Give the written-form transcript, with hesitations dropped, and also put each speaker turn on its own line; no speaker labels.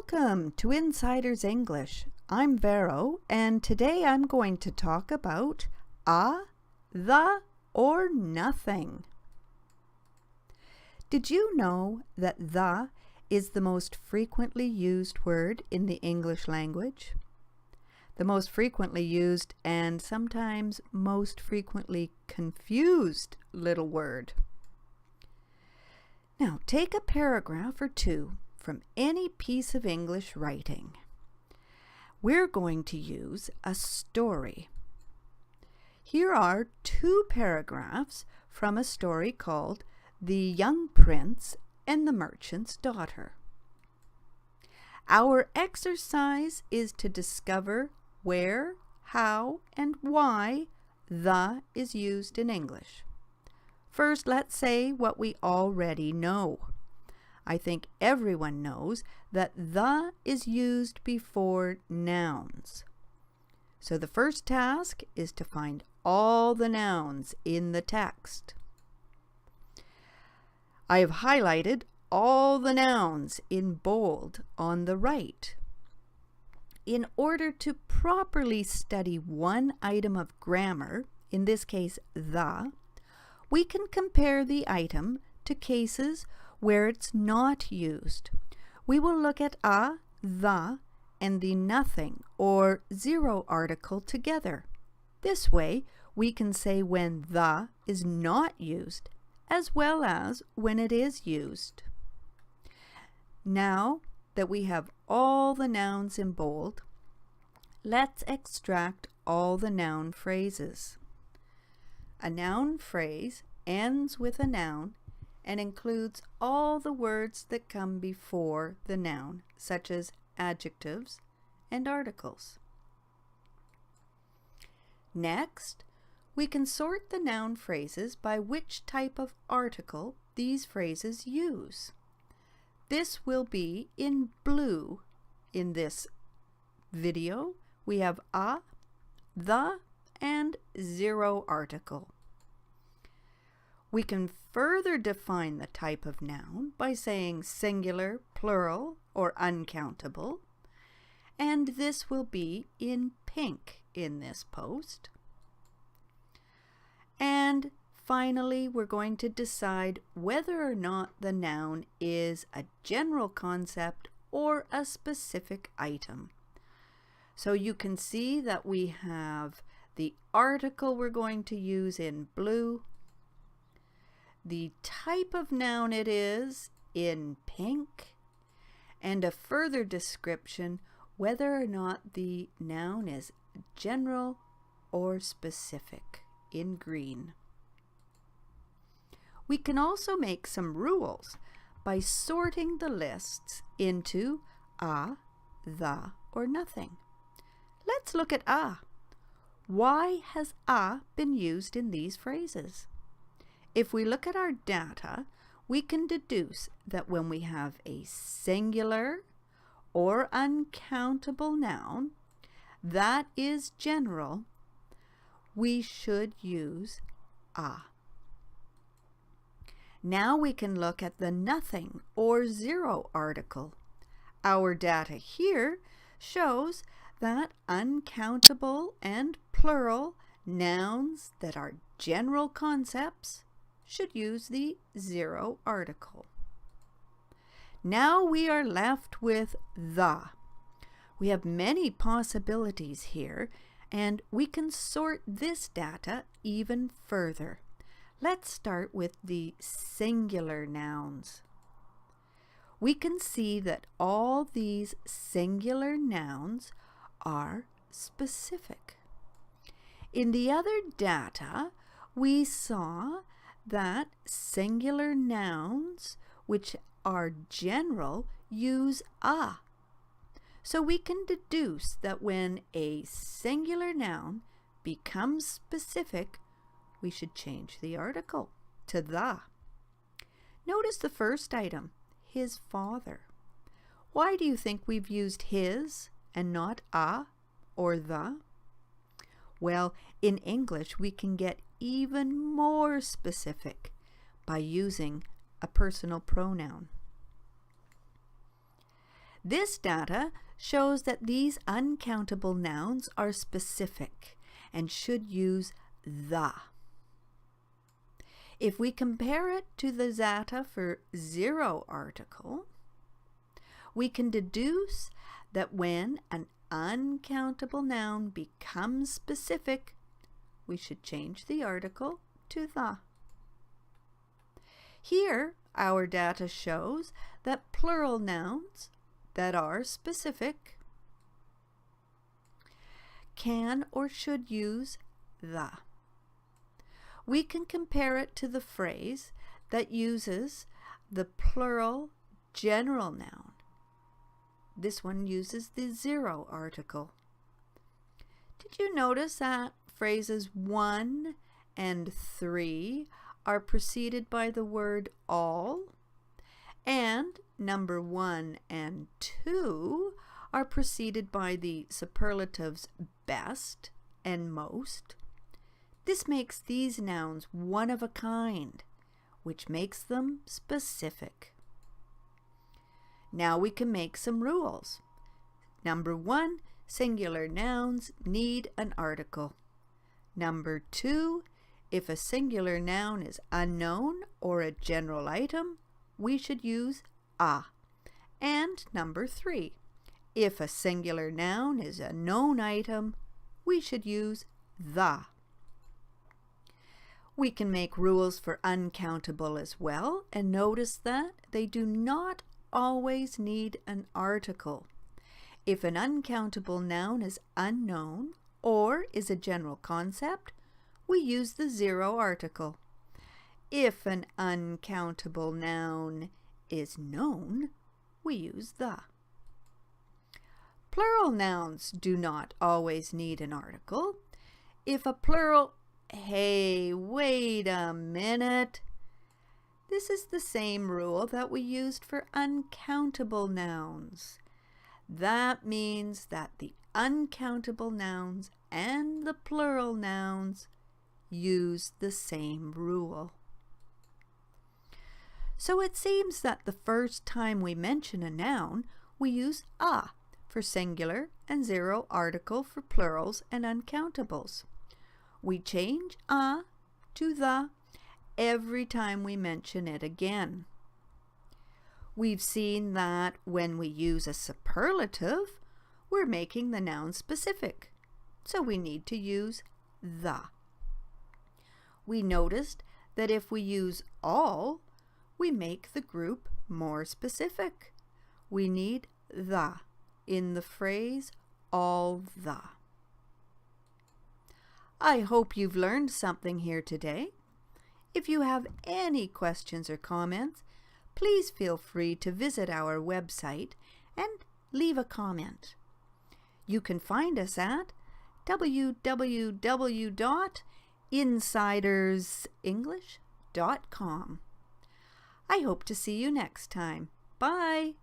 Welcome to Insider's English. I'm Vero, and today I'm going to talk about the, or nothing. Did you know that the is the most frequently used word in the English language? The most frequently used and sometimes most frequently confused little word. Now take a paragraph or two from any piece of English writing. We're going to use a story. Here are two paragraphs from a story called The Young Prince and the Merchant's Daughter. Our exercise is to discover where, how, and why the is used in English. First, let's say what we already know. I think everyone knows that the is used before nouns. So the first task is to find all the nouns in the text. I have highlighted all the nouns in bold on the right. In order to properly study one item of grammar, in this case the, we can compare the item to cases where it's not used. We will look at the, and the nothing or zero article together. This way, we can say when the is not used as well as when it is used. Now that we have all the nouns in bold, let's extract all the noun phrases. A noun phrase ends with a noun and includes all the words that come before the noun, such as adjectives and articles. Next, we can sort the noun phrases by which type of article these phrases use. This will be in blue in this video. We have the, and zero article. We can further define the type of noun by saying singular, plural, or uncountable, and this will be in pink in this post. And finally, we're going to decide whether or not the noun is a general concept or a specific item. So you can see that we have the article we're going to use in blue, the type of noun it is in pink, and a further description whether or not the noun is general or specific in green. We can also make some rules by sorting the lists into the, or nothing. Let's look at Why has been used in these phrases? If we look at our data, we can deduce that when we have a singular or uncountable noun that is general, we should use Now we can look at the nothing or zero article. Our data here shows that uncountable and plural nouns that are general concepts should use the zero article. Now we are left with the. We have many possibilities here, and we can sort this data even further. Let's start with the singular nouns. We can see that all these singular nouns are specific. In the other data, we saw that singular nouns, which are general, use So we can deduce that when a singular noun becomes specific, we should change the article to the. Notice the first item, his father. Why do you think we've used his and not or the? Well, in English, we can get even more specific by using a personal pronoun. This data shows that these uncountable nouns are specific and should use the. If we compare it to the data for zero article, we can deduce that when an uncountable noun becomes specific, we should change the article to the. Here, our data shows that plural nouns that are specific can or should use the. We can compare it to the phrase that uses the plural general noun. This one uses the zero article. Did you notice that phrases 1 and 3 are preceded by the word all, and number 1 and 2 are preceded by the superlatives best and most? This makes these nouns one of a kind, which makes them specific. Now we can make some rules. Number 1, singular nouns need an article. Number 2, if a singular noun is unknown or a general item, we should use a. And number 3, if a singular noun is a known item, we should use the. We can make rules for uncountable as well, and notice that they do not always need an article. If an uncountable noun is unknown or is a general concept, we use the zero article. If an uncountable noun is known, we use the. Plural nouns do not always need an article. If a plural, hey, wait a minute. This is the same rule that we used for uncountable nouns. That means that the uncountable nouns and the plural nouns use the same rule. So it seems that the first time we mention a noun, we use a for singular and zero article for plurals and uncountables. We change a to the every time we mention it again. We've seen that when we use a superlative, we're making the noun specific, so we need to use the. We noticed that if we use all, we make the group more specific. We need the in the phrase all the. I hope you've learned something here today. If you have any questions or comments, please feel free to visit our website and leave a comment. You can find us at www.insidersenglish.com. I hope to see you next time. Bye!